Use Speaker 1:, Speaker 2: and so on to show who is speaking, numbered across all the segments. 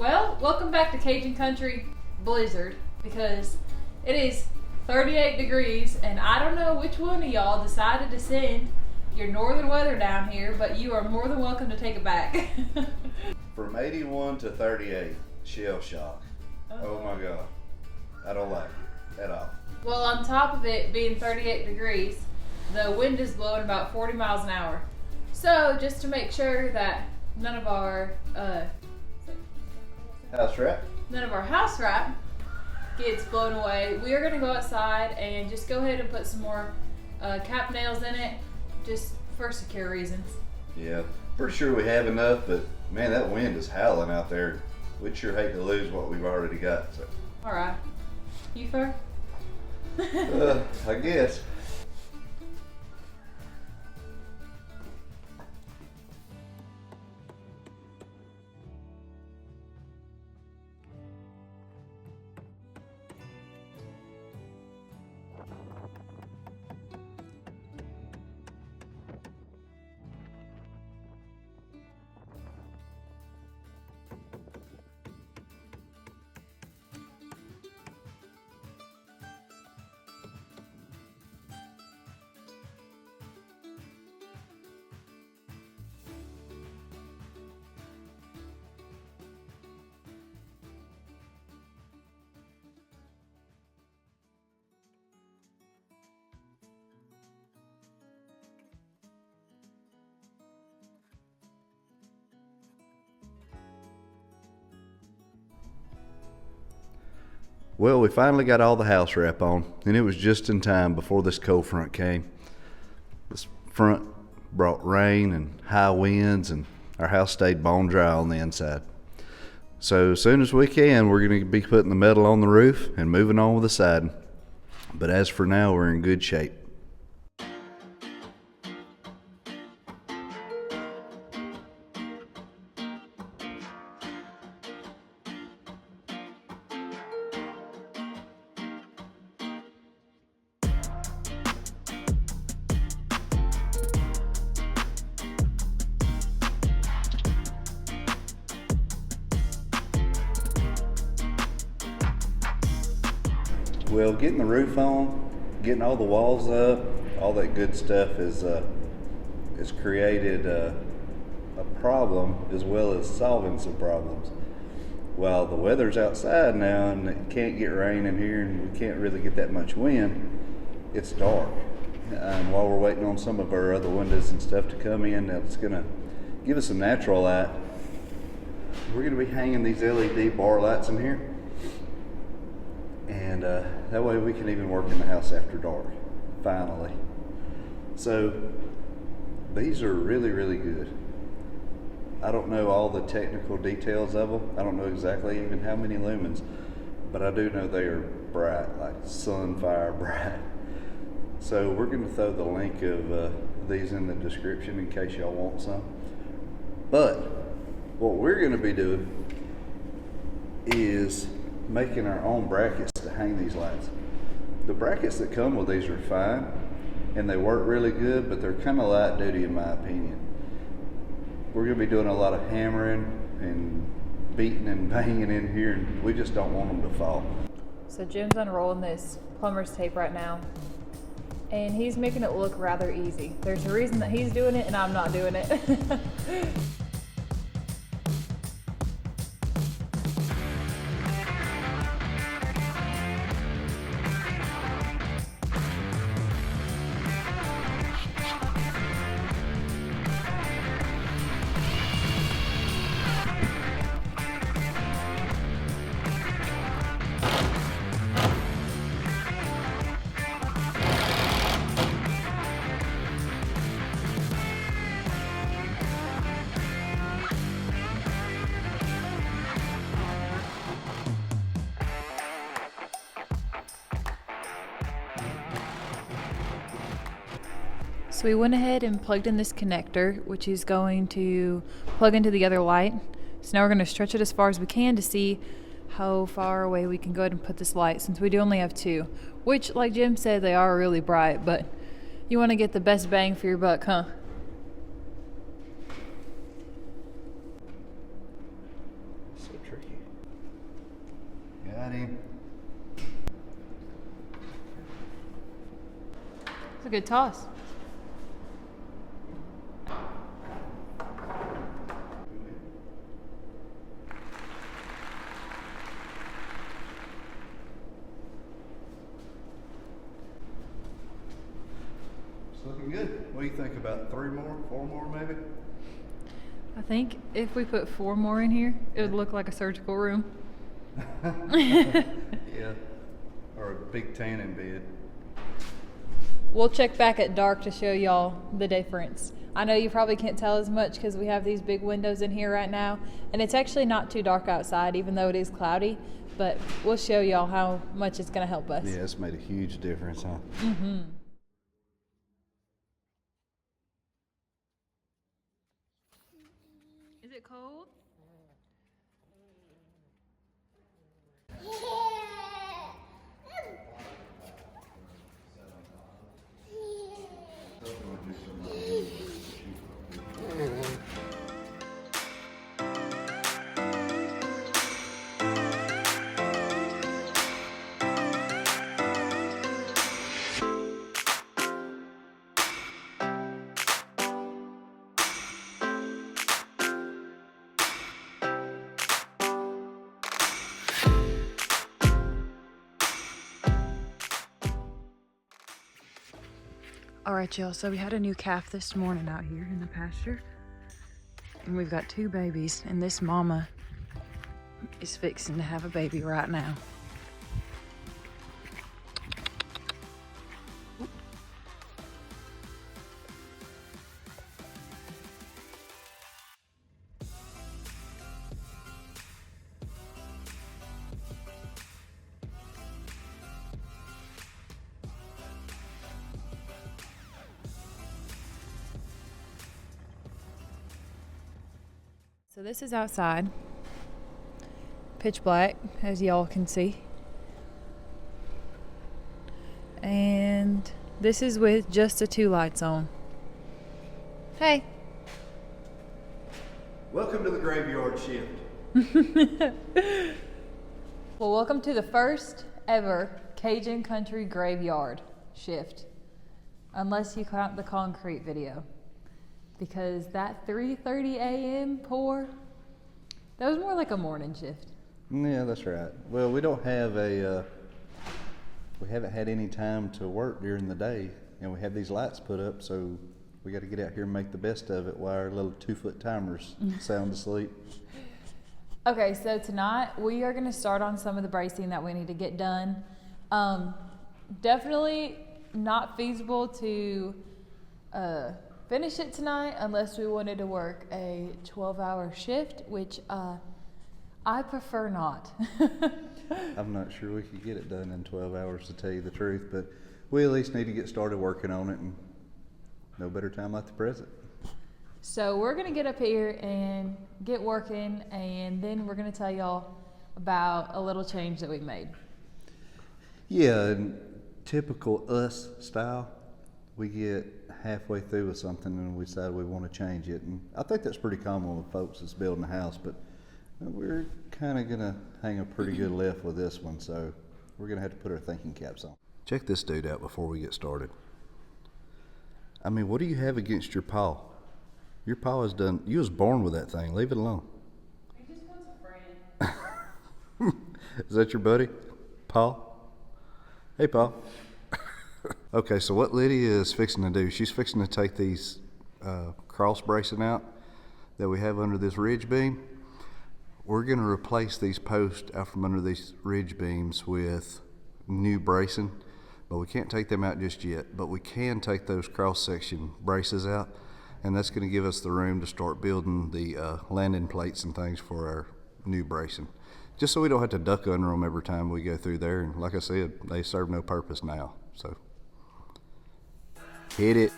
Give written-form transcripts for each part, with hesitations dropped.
Speaker 1: Well, welcome back to Cajun Country Blizzard because it is 38 degrees and I don't know which one of y'all decided to send your northern weather down here, but you are more than welcome to take it back.
Speaker 2: From 81 to 38, shell shock. Oh my God. I don't like it at all.
Speaker 1: Well, on top of it being 38 degrees, the wind is blowing about 40 miles an hour. So just to make sure that none of our
Speaker 2: House
Speaker 1: wrap gets blown away, we are going to go outside and just go ahead and put some more cap nails in it, just for secure reasons.
Speaker 2: Yeah, pretty sure we have enough, but man, that wind is howling out there. We'd sure hate to lose what we've already got. So.
Speaker 1: All right. You first?
Speaker 2: I guess. Well, we finally got all the house wrap on, and it was just in time before this cold front came. This front brought rain and high winds, and our house stayed bone dry on the inside. So as soon as we can, we're going to be putting the metal on the roof and moving on with the siding. But as for now, we're in good shape. Well, getting the roof on, getting all the walls up, all that good stuff has created a problem as well as solving some problems. While the weather's outside now and it can't get rain in here and we can't really get that much wind, it's dark. And while we're waiting on some of our other windows and stuff to come in, that's going to give us some natural light. We're going to be hanging these LED bar lights in here. And that way we can even work in the house after dark, finally. So these are really, really good. I don't know all the technical details of them. I don't know exactly even how many lumens, but I do know they are bright, like sunfire bright. So we're going to throw the link of these in the description in case y'all want some. But what we're going to be doing is making our own brackets to hang these lights. The brackets that come with these are fine and they work really good, but they're kind of light duty in my opinion. We're going to be doing a lot of hammering and beating and banging in here, and we just don't want them to fall.
Speaker 1: So Jim's unrolling this plumber's tape right now and he's making it look rather easy. There's a reason that he's doing it and I'm not doing it. So we went ahead and plugged in this connector, which is going to plug into the other light. So now we're going to stretch it as far as we can to see how far away we can go ahead and put this light, since we do only have two, which, like Jim said, they are really bright, but you want to get the best bang for your buck, huh?
Speaker 2: So tricky. right in.
Speaker 1: It's a good toss.
Speaker 2: It's looking good. What do you think about 3 more, 4 more maybe?
Speaker 1: I think if we put 4 more in here, it would look like a surgical room.
Speaker 2: Yeah. Or a big tanning bed.
Speaker 1: We'll check back at dark to show y'all the difference. I know you probably can't tell as much because we have these big windows in here right now, and it's actually not too dark outside even though it is cloudy, but we'll show y'all how much it's going to help us.
Speaker 2: Yeah, it's made a huge difference, huh?
Speaker 1: Mm-hmm. Is it cold? All right, y'all, so we had a new calf this morning out here in the pasture. And we've got 2 babies, and this mama is fixing to have a baby right now. So this is outside, pitch black, as y'all can see. And this is with just the 2 lights on. Hey.
Speaker 2: Welcome to the graveyard shift.
Speaker 1: Well, welcome to the first ever Cajun country graveyard shift. Unless you count the concrete video. Because that 3:30 a.m. pour, that was more like a morning shift.
Speaker 2: Yeah, that's right. Well, we don't have we haven't had any time to work during the day, and we have these lights put up, so we got to get out here and make the best of it while our little 2-foot timers sound asleep.
Speaker 1: Okay, so tonight we are going to start on some of the bracing that we need to get done. Definitely not feasible to finish it tonight unless we wanted to work a 12-hour shift, which I prefer not.
Speaker 2: I'm not sure we could get it done in 12 hours, to tell you the truth, but we at least need to get started working on it, and no better time like the present.
Speaker 1: So we're going to get up here and get working, and then we're going to tell y'all about a little change that we made.
Speaker 2: Yeah, in typical us style, we get halfway through with something and we decide we want to change it. And I think that's pretty common with folks that's building a house, but we're kind of going to hang a pretty good left with this one, so we're going to have to put our thinking caps on. Check this dude out before we get started. I mean, what do you have against your paw? Your paw is done. You was born with that thing. Leave it alone.
Speaker 1: He just wants a friend.
Speaker 2: Is that your buddy? Paul? Hey, Paul. Okay, so what Lydia is fixing to do, she's fixing to take these cross bracing out that we have under this ridge beam. We're going to replace these posts out from under these ridge beams with new bracing, but we can't take them out just yet. But we can take those cross-section braces out, and that's going to give us the room to start building the landing plates and things for our new bracing. Just so we don't have to duck under them every time we go through there. And like I said, they serve no purpose now. So hit it.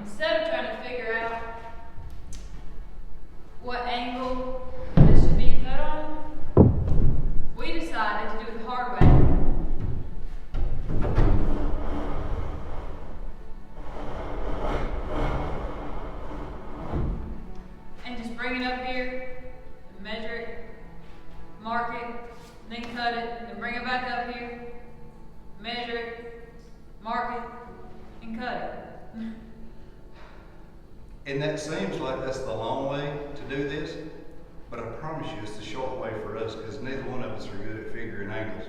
Speaker 1: instead of trying to figure out what angle this should be cut on, we decided to do it the hard way. And just bring it up here, and measure it, mark it, then cut it, and bring it back up here, measure it, mark it, and cut it.
Speaker 3: And that seems like that's the long way to do this, but I promise you it's the short way for us because neither one of us are good at figuring angles.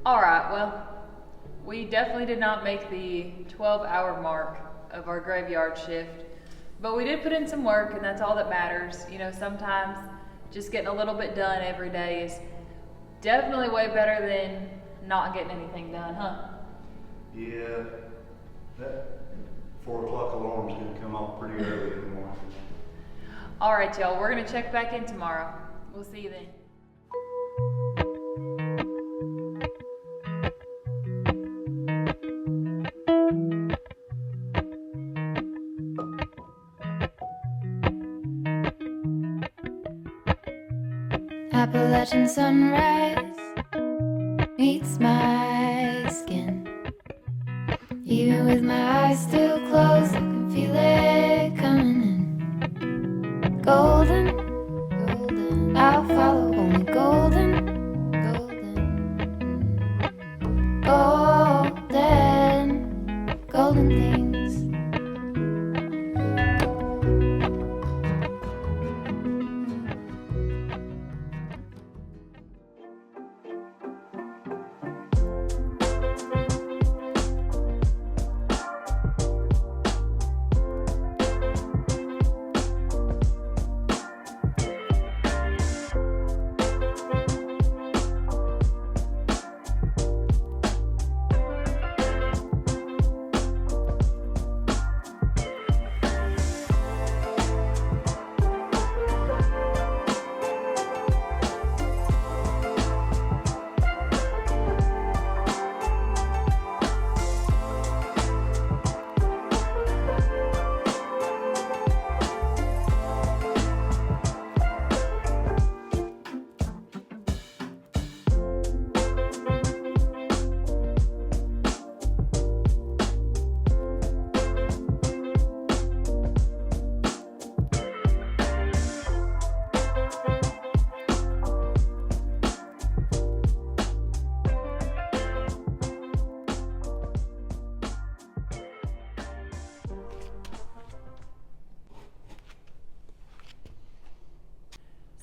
Speaker 1: Alright, well, we definitely did not make the 12-hour mark of our graveyard shift, but we did put in some work, and that's all that matters. You know, sometimes just getting a little bit done every day is definitely way better than not getting anything done, huh?
Speaker 3: Yeah, that 4 o'clock alarm's gonna come off pretty early in the morning.
Speaker 1: Alright, y'all, we're gonna check back in tomorrow. We'll see you then.
Speaker 4: Appalachian sunrise meets my skin. Even with my eyes still closed, I can feel it coming in. Golden, golden, I'll follow only golden, golden, golden, golden things.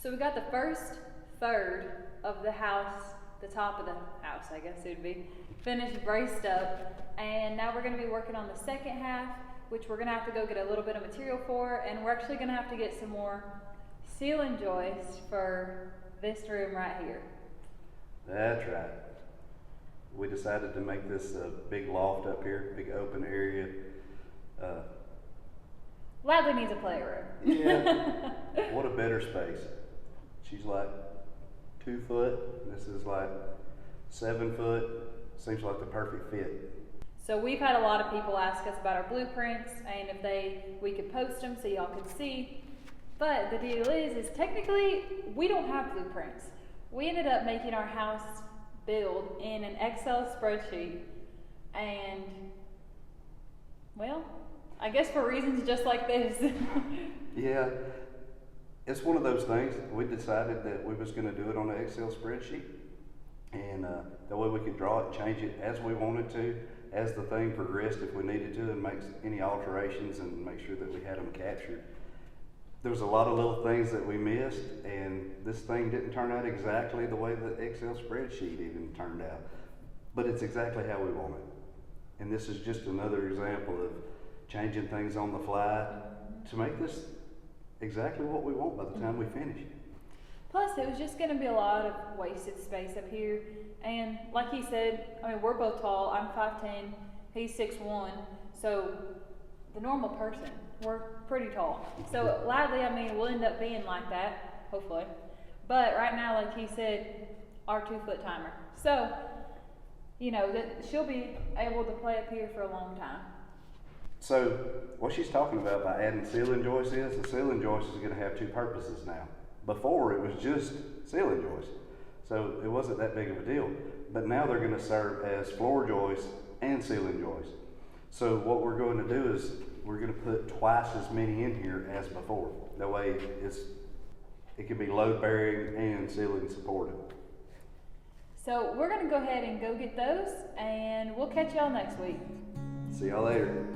Speaker 1: So we got the first third of the house, the top of the house, I guess it would be, finished, braced up, and now we're going to be working on the second half, which we're going to have to go get a little bit of material for, and we're actually going to have to get some more ceiling joists for this room right here.
Speaker 2: That's right. We decided to make this a big loft up here, big open area.
Speaker 1: Ladley needs a playroom.
Speaker 2: Yeah. What a better space. She's like 2 foot. This is like 7 foot. Seems like the perfect fit.
Speaker 1: So we've had a lot of people ask us about our blueprints and if we could post them so y'all could see. But the deal is technically we don't have blueprints. We ended up making our house build in an Excel spreadsheet, and well, I guess for reasons just like this.
Speaker 5: Yeah, it's one of those things. We decided that we was going to do it on an Excel spreadsheet, and that way we could draw it, change it as we wanted to, as the thing progressed if we needed to, and make any alterations and make sure that we had them captured. There was a lot of little things that we missed, and this thing didn't turn out exactly the way the Excel spreadsheet even turned out, but it's exactly how we want it. And this is just another example of changing things on the fly to make this exactly what we want by the time we finish.
Speaker 1: Plus, it was just going to be a lot of wasted space up here. And like he said, I mean, we're both tall. I'm 5'10", he's 6'1", so the normal person, we're pretty tall. So likely, I mean, we'll end up being like that, hopefully. But right now, like he said, our 2-foot timer. So, you know, that she'll be able to play up here for a long time.
Speaker 5: So what she's talking about by adding ceiling joists is the ceiling joist is going to have two purposes now. Before it was just ceiling joists, so it wasn't that big of a deal. But now they're going to serve as floor joists and ceiling joists. So what we're going to do is we're going to put twice as many in here as before. That way it can be load bearing and ceiling supported.
Speaker 1: So we're going to go ahead and go get those, and we'll catch y'all next week.
Speaker 5: See y'all later.